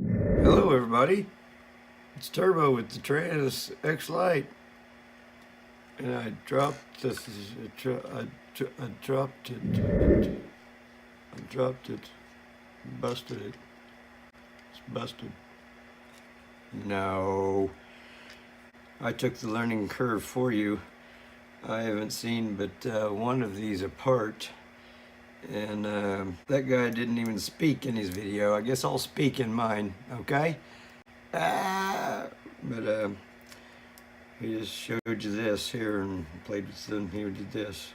Hello everybody, it's Turbo with the Trans X-Lite, and I dropped this, I dropped it, busted it, it's busted. No, I took the learning curve for you. I haven't seen but one of these apart. And that guy didn't even speak in his video. I guess I'll speak in mine, okay? But he just showed you this here and played with them. He did this.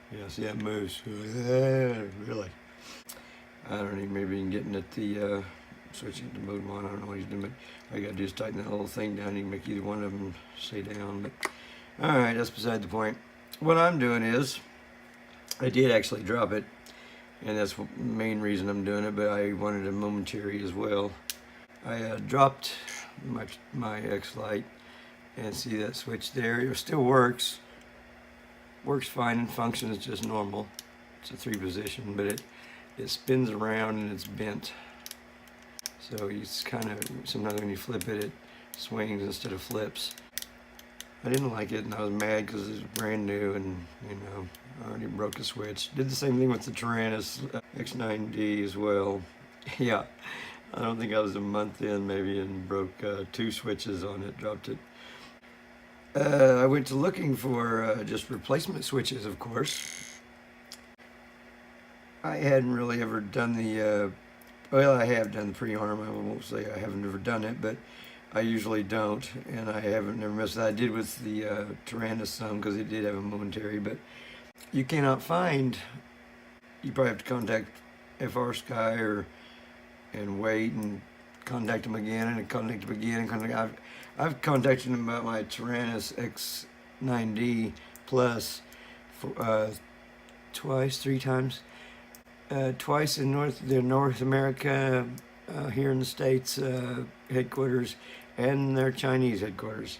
Yeah, see that moves. Really. I don't even, maybe you can get at the switching to mode one. I don't know what he's doing, but all you gotta do is tighten that little thing down. You can make either one of them stay down. But all right, that's beside the point. What I'm doing is, I did actually drop it, and that's the main reason I'm doing it, but I wanted a momentary as well. I dropped my X-Lite, and see that switch there? It still works fine and functions just normal. It's a 3-position, but it spins around and it's bent. So it's kind of, sometimes when you flip it, it swings instead of flips. I didn't like it, and I was mad because it was brand new, and you know, I already broke the switch. Did the same thing with the Tyrannus X9D as well. Yeah, I don't think I was a month in maybe, and broke 2 switches on it, dropped it. I went to looking for just replacement switches, of course. I hadn't really ever done the, well, I have done the pre-arm. I won't say I haven't ever done it, but I usually don't, and I haven't never missed that. I did with the Tyrannus some because it did have a momentary, but you cannot find. You probably have to contact FrSky and wait and contact them again and contact them again and I've contacted them about my Tyrannus X9D Plus for, twice, 3 times, twice in North America, here in the States headquarters, and their Chinese headquarters,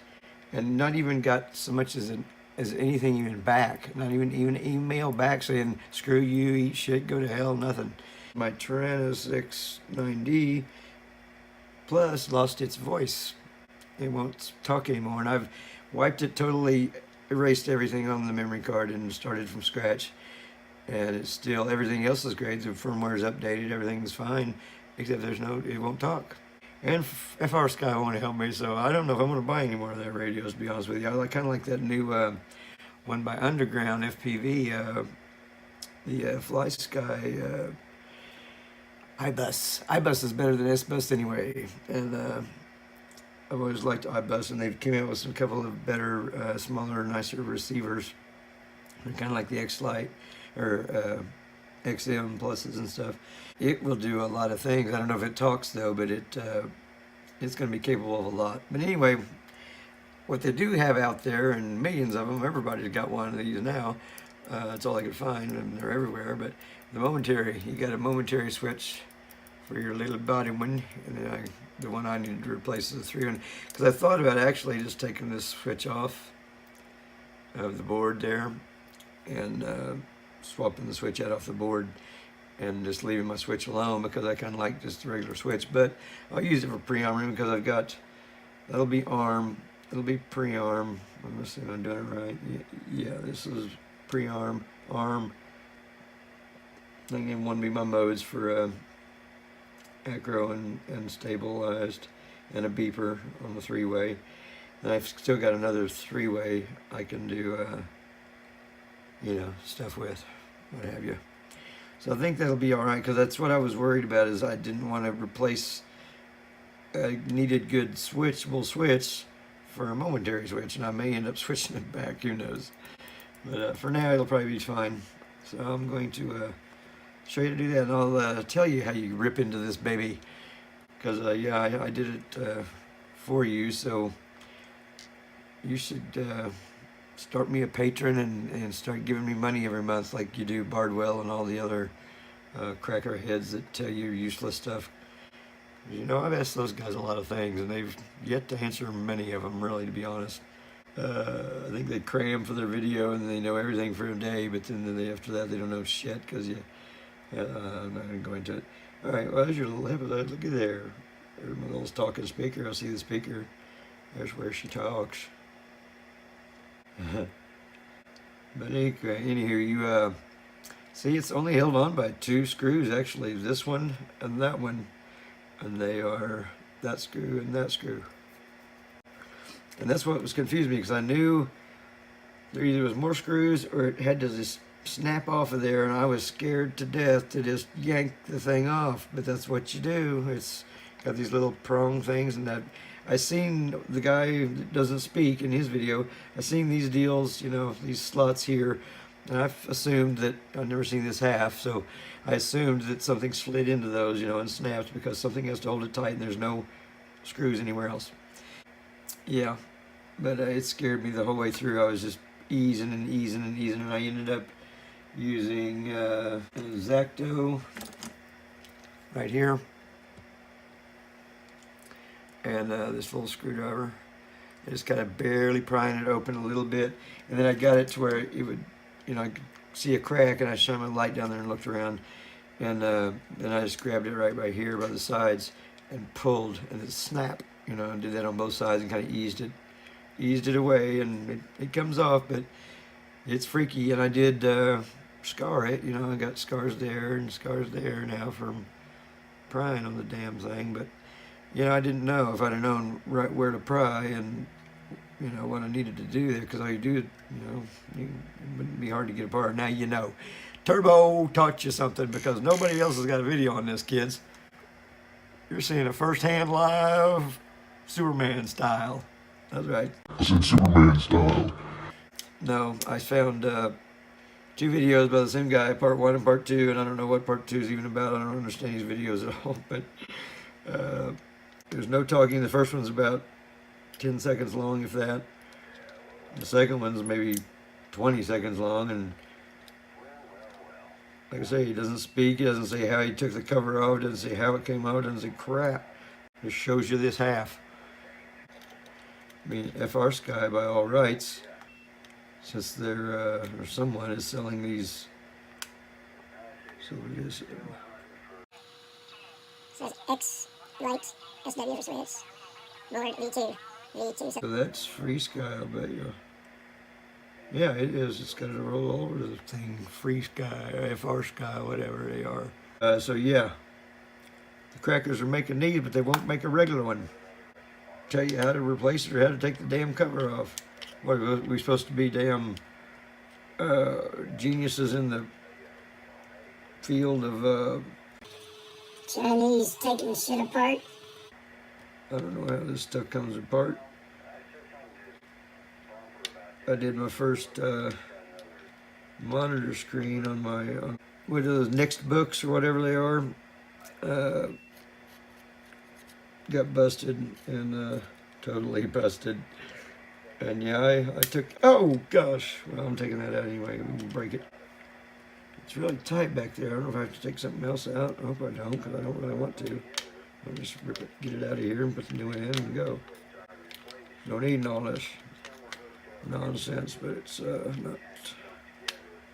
and not even got so much as anything even back, not even email back saying screw you, eat shit, go to hell, nothing. My Tyrannus X9D Plus lost its voice. It won't talk anymore, and I've wiped it totally, erased everything on the memory card and started from scratch, and it's still, everything else is great. The firmware is updated, everything's fine, except it won't talk. And FrSky won't help me, so I don't know if I'm going to buy any more of their radios, to be honest with you. I kind of like that new one by Underground FPV, the FrSky iBus. iBus is better than SBus anyway, and I've always liked iBus, and they've came out with a couple of better, smaller, nicer receivers. They're kind of like the X-Lite or XM pluses and stuff. It will do a lot of things. I don't know if it talks though, but it's going to be capable of a lot. But anyway, what they do have out there, and millions of them, everybody's got one of these now. That's all I could find, and they're everywhere. But the momentary, you got a momentary switch for your little body one, and the one I needed to replace is the 300. Because I thought about actually just taking this switch off of the board there, and swapping the switch out off the board and just leaving my switch alone, because I kind of like just the regular switch. But I'll use it for pre-arm because I've got, that'll be arm, it'll be pre-arm. I'm gonna see if I'm doing it right. Yeah, this is pre-arm, arm. I think it want to be my modes for acro and stabilized, and a beeper on the 3-way. And I've still got another 3-way I can do you know, stuff with, what have you. So I think that'll be all right, because that's what I was worried about, is I didn't want to replace a needed good switchable switch for a momentary switch, and I may end up switching it back, who knows. But for now, it'll probably be fine. So I'm going to show you to do that, and I'll tell you how you rip into this baby, because yeah, I did it for you, so you should start me a patron and start giving me money every month like you do Bardwell and all the other cracker heads that tell you useless stuff. You know, I've asked those guys a lot of things, and they've yet to answer many of them, really, to be honest. I think they cram for their video and they know everything for a day, but then after that they don't know shit, because you I'm not going to go into it. All right, well, there's your little episode. Look at there. There's my little talking speaker. I'll see the speaker. There's where she talks. But anywho, you see, it's only held on by 2 screws actually. This one and that one, and they are that screw and that screw. And that's what was confusing me, because I knew there either was more screws or it had to just snap off of there, and I was scared to death to just yank the thing off. But that's what you do. It's got these little prong things, and that I seen the guy that doesn't speak in his video. I seen these deals, you know, these slots here, and I've assumed that I've never seen this half, so I assumed that something slid into those, you know, and snapped, because something has to hold it tight, and there's no screws anywhere else. Yeah, but it scared me the whole way through. I was just easing and easing and easing, and I ended up using an X-Acto right here, and this little screwdriver. I just kind of barely prying it open a little bit, and then I got it to where it would, you know, I could see a crack, and I shined my light down there and looked around, and then I just grabbed it right by here by the sides and pulled, and it snapped. You know, I did that on both sides and kind of eased it away, and it comes off, but it's freaky. And I did scar it, you know, I got scars there and scars there now from prying on the damn thing. But, you know, I didn't know. If I'd have known right where to pry and, you know, what I needed to do there, because all you do, you know, it wouldn't be hard to get apart. Now you know. Turbo taught you something, because nobody else has got a video on this, kids. You're seeing a first-hand live Superman style. That's right. I said Superman style. No, I found 2 videos by the same guy, part 1 and part 2, and I don't know what part 2 is even about. I don't understand his videos at all, but there's no talking. The first one's about 10 seconds long, if that. The second one's maybe 20 seconds long, and like I say, he doesn't speak. He doesn't say how he took the cover off. Doesn't say how it came out. Doesn't say crap. Just shows you this half. I mean, FrSky by all rights, since they're or someone is selling these. So it is. Says X-Lite SW for swithces. More V2. So that's FrSky, I'll bet you. Yeah, it is. It's got to roll over the thing. FrSky, FrSky, whatever they are. So yeah, the crackers are making these, but they won't make a regular one. Tell you how to replace it or how to take the damn cover off. What, are we supposed to be damn geniuses in the field of Chinese taking shit apart? I don't know how this stuff comes apart. I did my first monitor screen on my what are those Next books or whatever they are. Got busted and totally busted. And yeah, I took, oh gosh, well, I'm taking that out anyway. We can break it. It's really tight back there. I don't know if I have to take something else out. I hope I don't, because I don't really want to. I'll just rip it, get it out of here and put the new one in and go. Don't need all this nonsense, but it's not,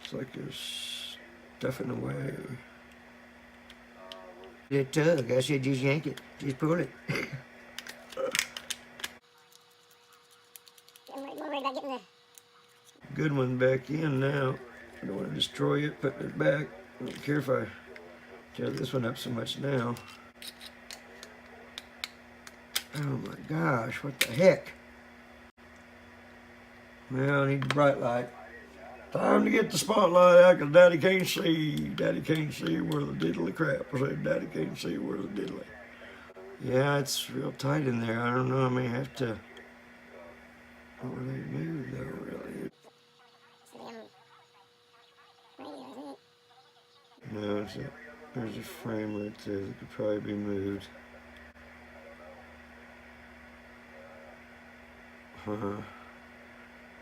it's like there's stuffing away. It tug, I said just yank it, just pull it. Good one back in now. I don't want to destroy it, putting it back. I don't care if I tear this one up so much now. Oh my gosh, what the heck? Well, I need the bright light. Time to get the spotlight out, because Daddy can't see. Daddy can't see where the diddly crap. I said, Daddy can't see where the diddly. Yeah, it's real tight in there. I don't know, I may have to. Not really move though, really. No, it's a, there's a frame right there that could probably be moved. I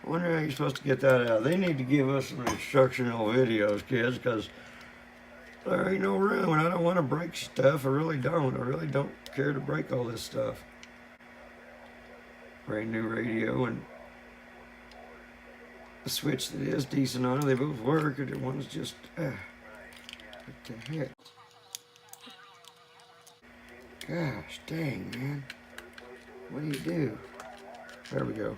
wonder how you're supposed to get that out. They need to give us some instructional videos, kids, because there ain't no room, and I don't want to break stuff. I really don't. I really don't care to break all this stuff. Brand new radio and a switch that is decent on it. They both work, and one's just, What the heck? Gosh dang, man. What do you do? There we go.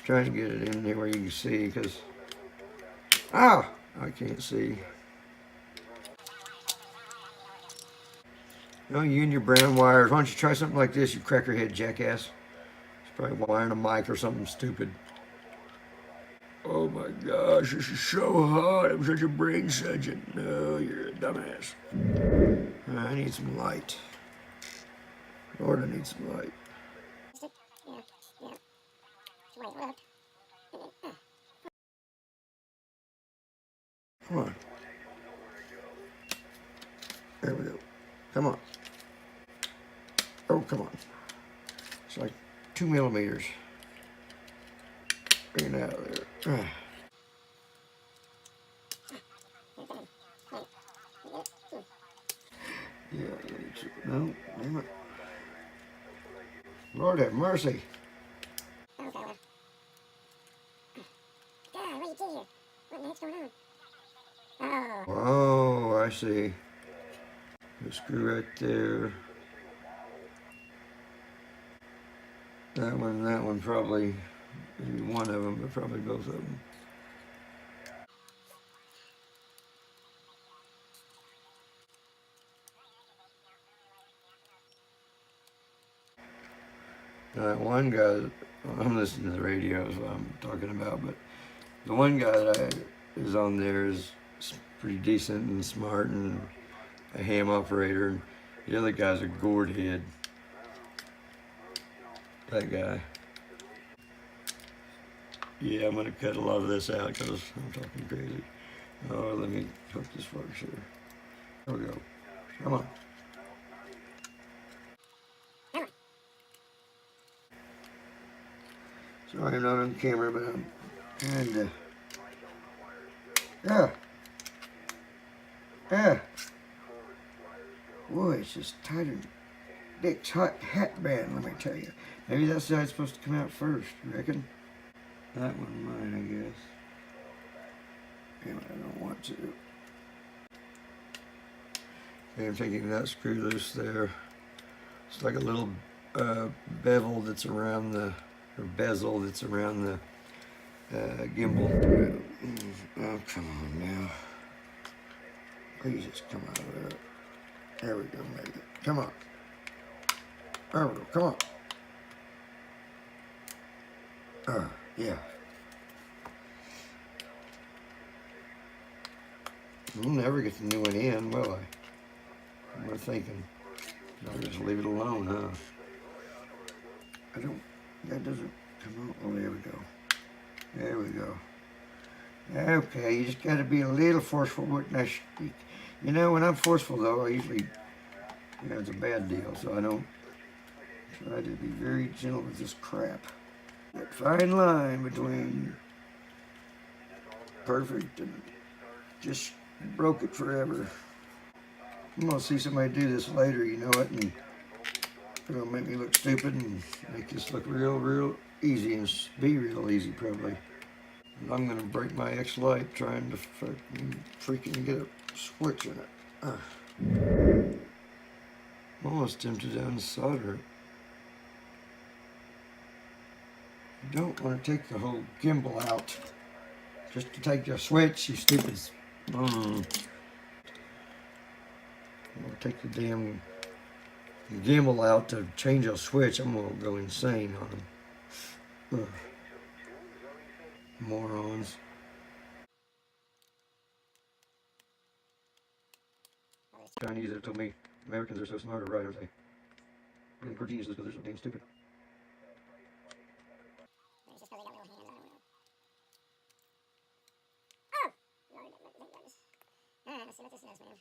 Trying to get it in there where you can see, because... Ah! I can't see. You know, you and your brown wires. Why don't you try something like this, you crackerhead jackass? It's probably wiring a mic or something stupid. Oh my gosh, this is so hot. I'm such a brain surgeon. No, you're a dumbass. I need some light. Lord, I need some light. Come on. There we go. Come on. Oh, come on. It's like 2 millimeters. Bring it out of there. Yeah, no, damn it. Lord have mercy. God, what do you do here? What the heck's going on? Oh. Oh, I see. The screw right there. That one probably, maybe one of them, but probably both of them. One guy, I'm listening to the radio is what I'm talking about, but the one guy that is on there is pretty decent and smart and a ham operator, and the other guy's a gourd head. That guy. Yeah, I'm going to cut a lot of this out because I'm talking crazy. Oh, let me hook this first here. There we go. Come on. Sorry I'm not on camera, but I'm kind of... Boy, it's just tighter than Dick's hot hat band, let me tell you. Maybe that side's supposed to come out first, you reckon? That one mine, I guess. Damn it, I don't want to. Okay, I'm taking that screw loose there. It's like a little bevel that's around the, or bezel that's around the gimbal. Oh, come on now. Please just come out of there. There we go, maybe. Come on. There we go, come on. Yeah. We'll never get the new one in, will I? We're thinking. I'll just leave it alone, huh? That doesn't come out. Oh, there we go. There we go. Okay, you just got to be a little forceful with that. You know, when I'm forceful, though, I usually, it's a bad deal, so I don't try to be very gentle with this crap. That fine line between perfect and just broke it forever. I'm going to see somebody do this later, you know it, and it'll make me look stupid and make this look real easy and be real easy, probably. And I'm going to break my X-Lite trying to freaking get a switch in it. I'm almost tempted to unsolder it. You don't want to take the whole gimbal out just to take the switch, you stupid. I'll take the damn gimbal out to change a switch. I'm going to go insane on them. Morons. Chinese have told me Americans are so smart, right, aren't they? And we're geniuses because they're so damn stupid. Let's see what this is, man.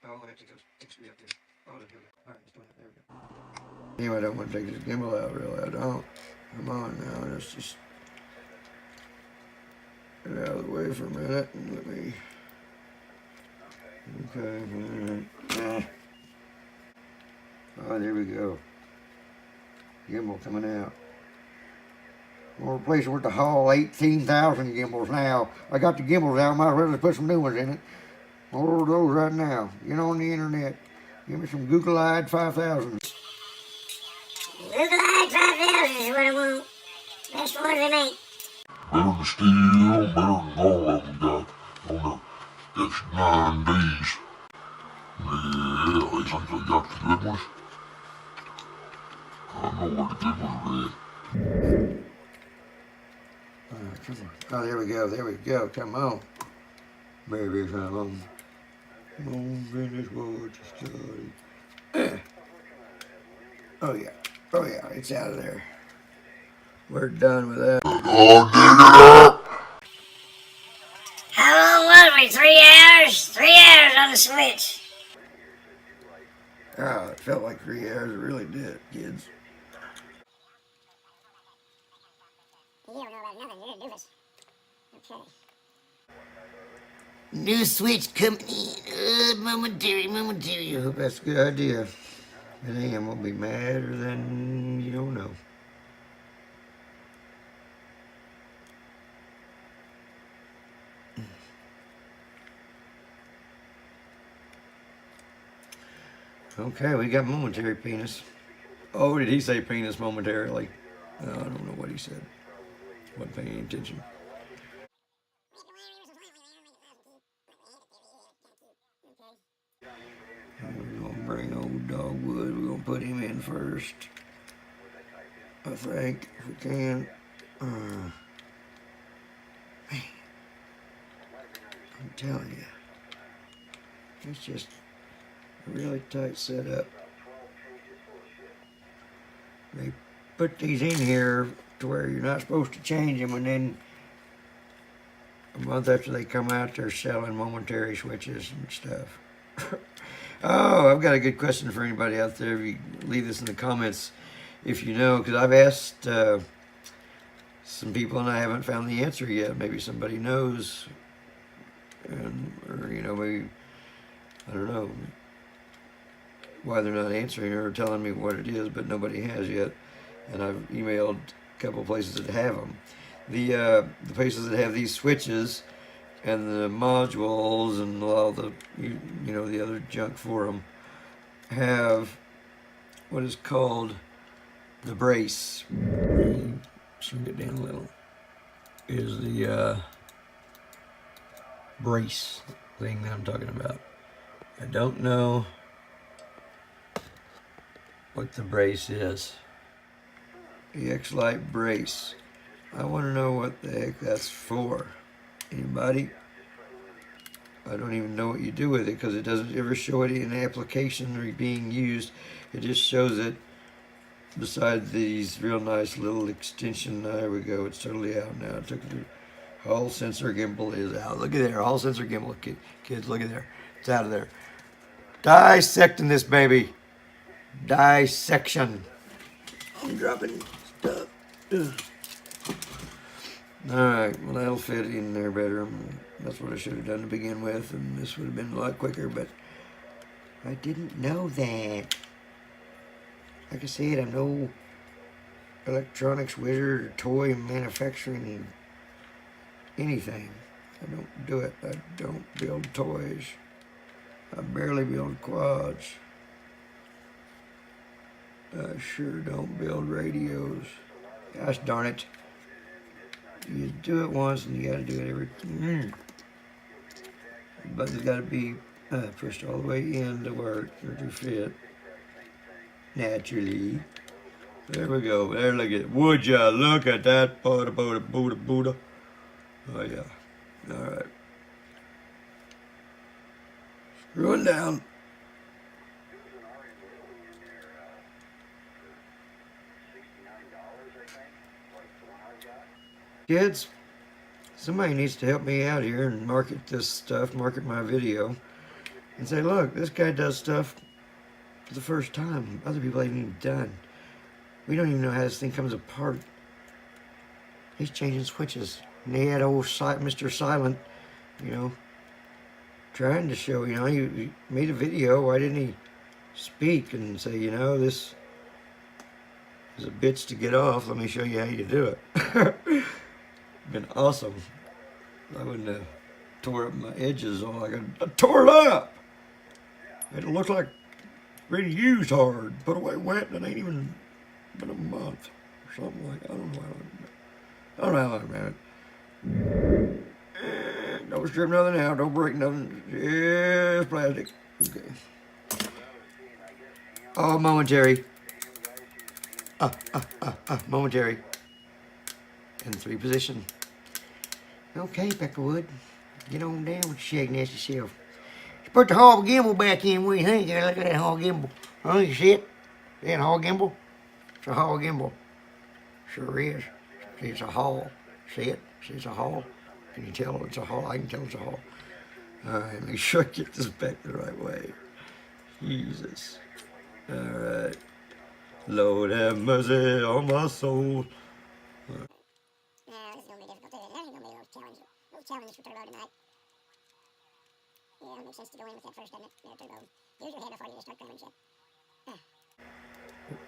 Oh, I have to go fix me up there. Oh, there we go. Alright, let's do it. There we go. Anyway, I don't want to take this gimbal out, really. I don't. Come on now, let's just get out of the way for a minute and let me. Okay. Oh, there we go. Gimbal coming out. We're replacing with the Hall 18,000 gimbals now. I got the gimbals out, might as well just put some new ones in it. Order those right now. Get on the internet. Give me some Google-eyed 5,000. Google-eyed 5,000 is what I want. Best ones they make. Better than steel, better than all of them got on the X9Ds. Yeah, they think they got the good ones. I know where the good ones are at. Come on. Oh, there we go. There we go. Come on. Baby, come on. Come on, finish what you started. Oh, yeah. Oh, yeah. It's out of there. We're done with that. Oh, dig it up! How long was we? 3 hours? 3 hours on the switch. Ah, it felt like 3 hours. It really did, kids. You don't know about nothing. You're a doofus. Okay. New switch company. Momentary. I hope that's a good idea. If it ain't, I'm gonna be madder than you don't know. Okay, we got momentary penis. Oh, did he say penis momentarily? I don't know what he said. Wasn't paying any attention. We're gonna bring old Dogwood. We're gonna put him in first. I think if we can. Man, I'm telling you, it's just a really tight setup. They put these in here to where you're not supposed to change them, and then a month after they come out, they're selling momentary switches and stuff. Oh, I've got a good question for anybody out there. If you leave this in the comments, if you know, because I've asked some people and I haven't found the answer yet. Maybe somebody knows, or you know, maybe I don't know why they're not answering or telling me what it is, but nobody has yet. And I've emailed a couple of places that have them. The places that have these switches and the modules and all the you know the other junk for them have what is called the brace. Shrink it down a little. Is the brace thing that I'm talking about. I don't know what the brace is. The X-Lite brace. I want to know what the heck that's for. Anybody? I don't even know what you do with it because it doesn't ever show it in application or being used. It just shows it beside these real nice little extension. There we go. It's totally out now. It took the Hall sensor gimbal is out. Look at there. Hall sensor gimbal, kids. Look at there. It's out of there. Dissecting this baby. Dissection. I'm dropping stuff. Alright, well that'll fit in there better. That's what I should have done to begin with, and this would have been a lot quicker, but I didn't know that. Like I said, I'm no electronics wizard or toy manufacturing anything. I don't do it. I don't build toys. I barely build quads. I sure don't build radios. Gosh darn it. You do it once and you gotta do it every... The button's gotta be pushed all the way in to work or to fit. Naturally. There we go. There, look at it. Would ya look at that? Buddha. Oh yeah. Alright. Screwing down. Kids, somebody needs to help me out here and market this stuff, market my video, and say, look, this guy does stuff for the first time. Other people haven't even done. We don't even know how this thing comes apart. He's changing switches. And he had old Mr. Silent, you know, trying to show, you know, he made a video. Why didn't he speak and say, you know, this There's a bits to get off. Let me show you how you do it. Been awesome. I wouldn't have tore up my edges all like I tore it up. It looked like been used hard, put away wet, and it ain't even been a month or something like that. I don't know how I ran it. Don't strip nothing out, don't break nothing. Just plastic. Okay. All momentary. Momentary. In 3 position. Okay, Peckerwood. Get on down with your shag nest yourself. Put the hog gimbal back in. What do you think? Look at that hog gimbal. Oh, you see it? See that hog gimbal? It's a hog gimbal. Sure is. See, it's a haul. See it? See, it's a haul. Can you tell it's a haul? I can tell it's a haul. Alright, make sure I get this back the right way. Jesus. Alright. Lord have mercy on my soul. Now, this is going to be difficult too. That ain't going to be a little challenge. A little challenge for Turbo tonight. Yeah, it makes sense to go in with that first, doesn't it? Yeah, Turbo. Use your head before you just start cramming shit.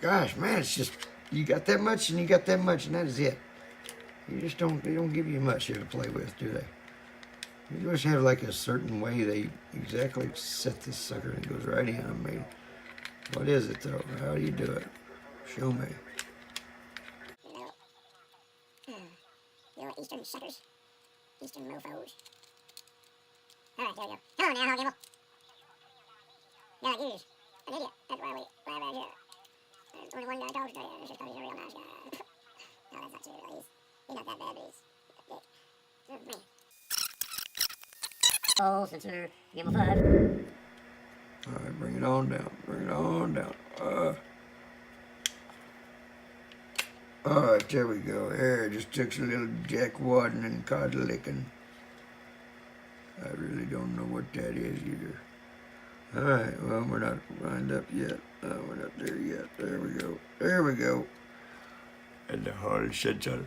Gosh, man, it's just, you got that much and you got that much and that is it. You just don't, they don't give you much here to play with, do they? You just have like a certain way they exactly set this sucker and it goes right in. I mean, what is it though? How do you do it? Show me. You know, Eastern suckers. Eastern mofos. Alright, there we go. Come on now, hog gimbal. Yeah, like you. An idiot. That's why we here. There's only one guy talks to you. It's just because he's a real nice guy. No, that's not true. He's not that bad, but he's a dick. Oh, man. Oh, sensor, gimbal 5. Alright, bring it on down. Bring it on down. Alright, there we go. There, just took some little jack wadding and cod licking. I really don't know what that is either. Alright, well, we're not lined up yet. We're not there yet. There we go. There we go. And the hard sensor.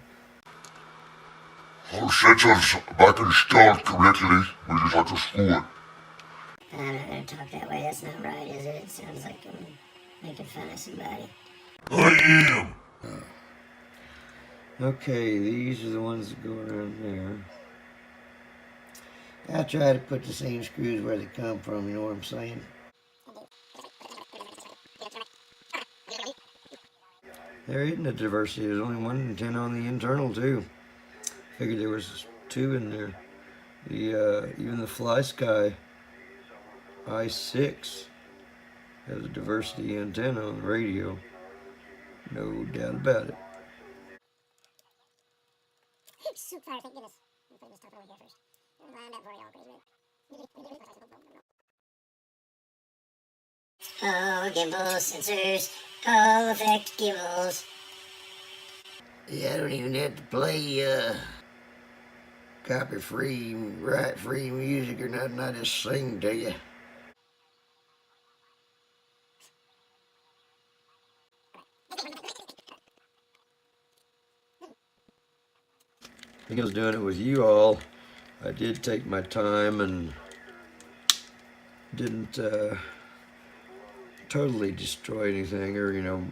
All sensors back installed correctly. We just have to screw it. I'm not going to talk that way. That's not right, is it? It sounds like I'm making fun of somebody. I am. Okay, these are the ones that go around there. I try to put the same screws where they come from, you know what I'm saying? There isn't a diversity. There's only one antenna on the internal too. Figured there was 2 in there. The even the FrSky i6 has a diversity antenna on the radio. No doubt about it. Soup fire, thank goodness. I'm putting this top over here first. Lined up for y'all, crazy. Oh, gimbal sensors, all effect gimbals. Yeah, I don't even have to play copy-free, right-free music or nothing. I just sing to you. I think I was doing it with you all. I did take my time and didn't totally destroy anything or, you know,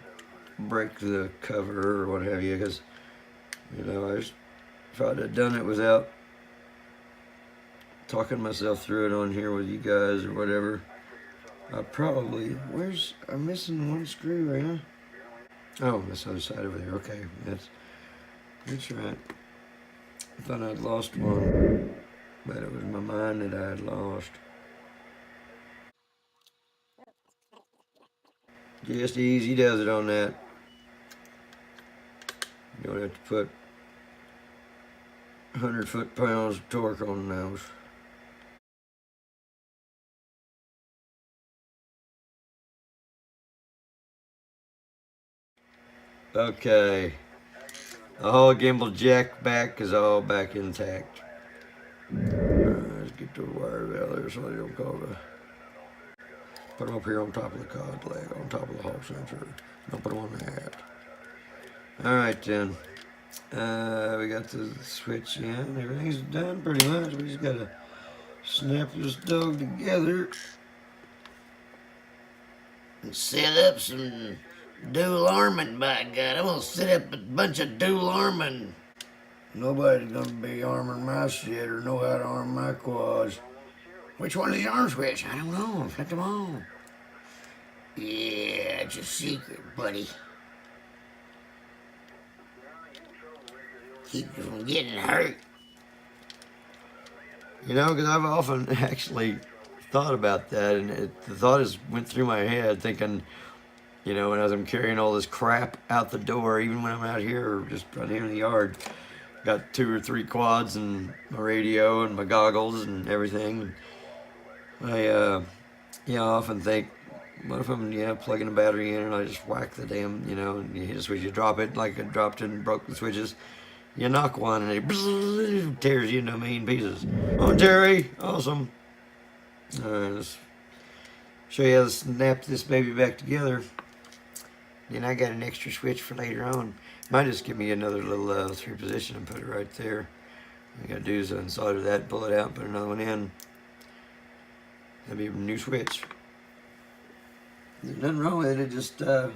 break the cover or what have you, because, you know, if I'd have done it without talking myself through it on here with you guys or whatever, I probably, I'm missing one screw, right? Oh, that's the other side over there. Okay, that's right. I thought I'd lost one, but it was my mind that I had lost. Just easy does it on that. You don't have to put 100 foot-pounds of torque on those. Okay. The whole gimbal jack back is all back intact. Let's get the wires out there so they don't cause a... Put them up here on top of the cod leg, on top of the hog sensor. Don't put them on the hat. Alright then. We got the switch in. Everything's done pretty much. We just gotta snap this dog together and set up some Dual arming, by God. I'm gonna set up a bunch of dual arming. Nobody's gonna be arming my shit or know how to arm my quads. Which one is the arm switch? I don't know. Flip them on. Yeah, it's a secret, buddy. Keep you from getting hurt. You know, because I've often actually thought about that, and the thought has went through my head thinking, you know, and as I'm carrying all this crap out the door, even when I'm out here or just out here in the yard, got 2 or 3 quads and my radio and my goggles and everything. I often think, what if I'm, plugging a battery in and I just whack the damn, and you hit a switch, you drop it like I dropped it and broke the switches. You knock one and it tears you into a million pieces. Momentary, awesome. Let's show you how to snap this baby back together. Then I got an extra switch for later on. Might just give me another little 3 position and put it right there. All you gotta do is unsolder that, pull it out, put another one in. That'd be a new switch. There's nothing wrong with it, it just, I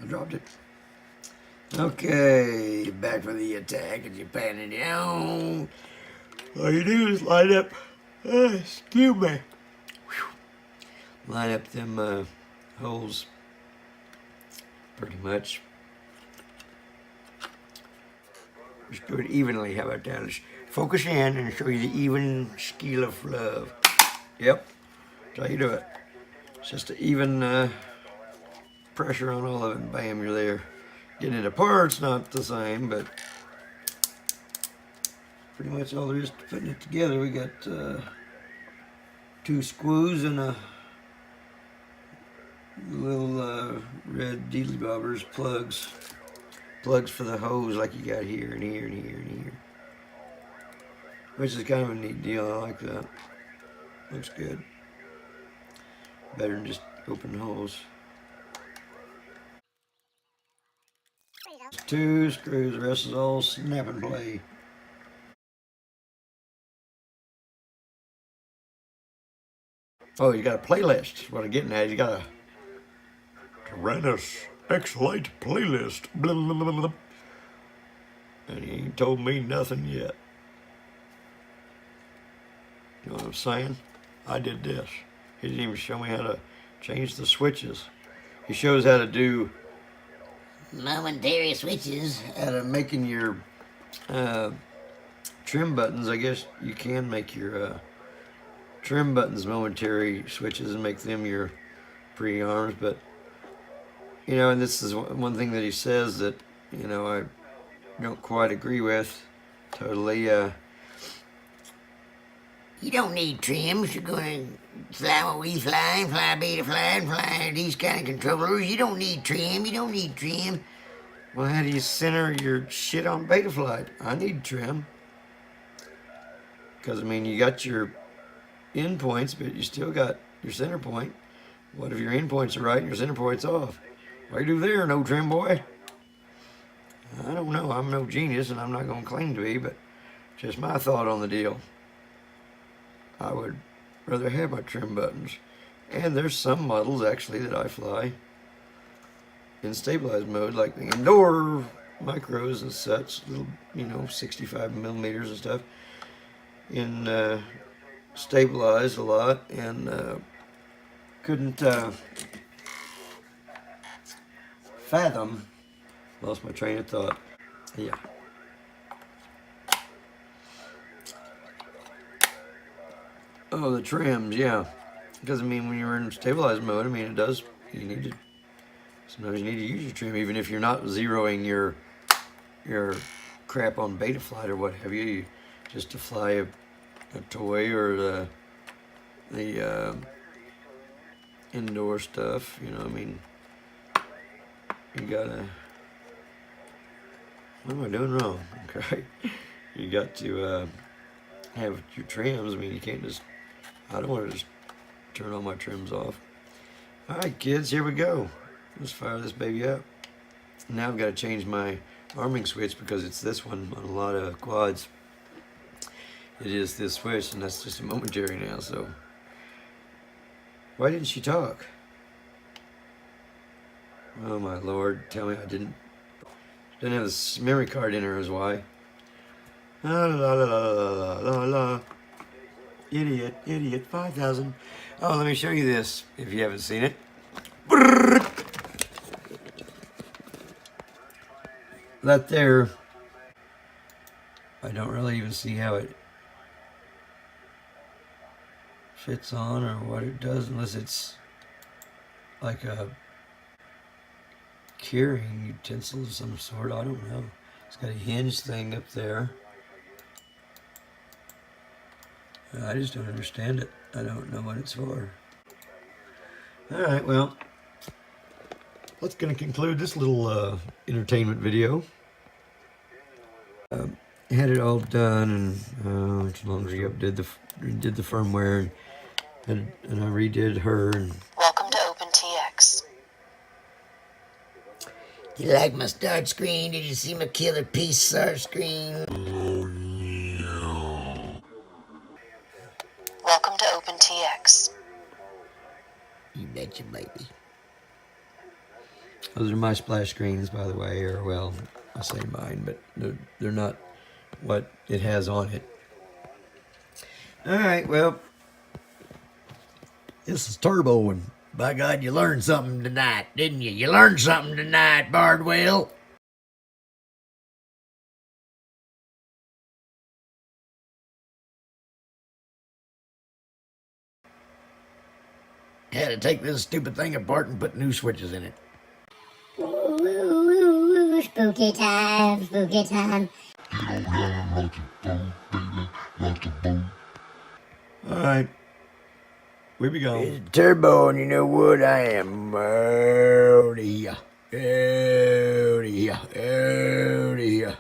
dropped it. Okay, back for the attack as you pan it down. All you do is line up, excuse me. Line up them holes, pretty much. Just do it evenly, how about that? Let's focus in and show you the even scale of love. Yep, that's how you do it. It's just an even pressure on all of it, and bam, you're there. Getting it apart's not the same, but pretty much all there is to putting it together. We got 2 screws and a little red deedly bobbers, plugs for the hose like you got here and here and here and here, which is kind of a neat deal. I like that. Looks good. Better than just open holes. 2 screws, the rest is all snap and play. Oh, you got a playlist. What I'm getting at, you got a Tyrannus X-Lite playlist. Blah, blah, blah, blah. And he ain't told me nothing yet. You know what I'm saying? I did this. He didn't even show me how to change the switches. He shows how to do momentary switches. Out of making your trim buttons. I guess you can make your trim buttons momentary switches and make them your pre-arms, but and this is one thing that he says that I don't quite agree with totally. You don't need trims. You're going to fly what we fly, fly beta fly, and fly these kind of controllers. You don't need trim. You don't need trim. Well, how do you center your shit on Betaflight? I need trim. Because, you got your end points, but you still got your center point. What if your end points are right and your center point's off? What do you do there, no trim boy? I don't know. I'm no genius, and I'm not going to claim to be, but just my thought on the deal. I would rather have my trim buttons. And there's some models, actually, that I fly in stabilized mode, like the indoor micros and such, little, 65 millimeters and stuff, in stabilized a lot, and couldn't fathom, lost my train of thought, yeah. Oh, the trims, yeah. Because, when you're in stabilized mode, it does, sometimes you need to use your trim, even if you're not zeroing your crap on Betaflight or what have you, just to fly a toy or the indoor stuff, you gotta, what am I doing wrong? Okay, you got to have your trims. You can't just, I don't want to just turn all my trims off. All right, kids, here we go. Let's fire this baby up. Now I've got to change my arming switch because it's this one on a lot of quads. It is this switch, and that's just a momentary now, so. Why didn't she talk? Oh my lord, tell me I didn't have a memory card in her is why. La la la la la la la. Idiot, idiot, 5,000. Oh, let me show you this if you haven't seen it. That there, I don't really even see how it fits on or what it does unless it's like a curing utensil of some sort. I don't know. It's got a hinge thing up there. I just don't understand it. I don't know what it's for. Alright, well, that's going to conclude this little entertainment video. Had it all done, and as long as you did the firmware, and I redid her. And Welcome to OpenTX. You like my start screen? Did you see my killer piece start screen? Welcome to OpenTX. You betcha, baby. those are my splash screens, by the way, or well, I say mine, but they're not what it has on it. Alright, well, this is Turbo, and by God, you learned something tonight, didn't you? You learned something tonight, Bardwell. Had to take this stupid thing apart and put new switches in it. Ooh, spooky time, spooky time. Alright. We be gone. It's Turbo, and you know what? I am out of here. Out of here. Out of here.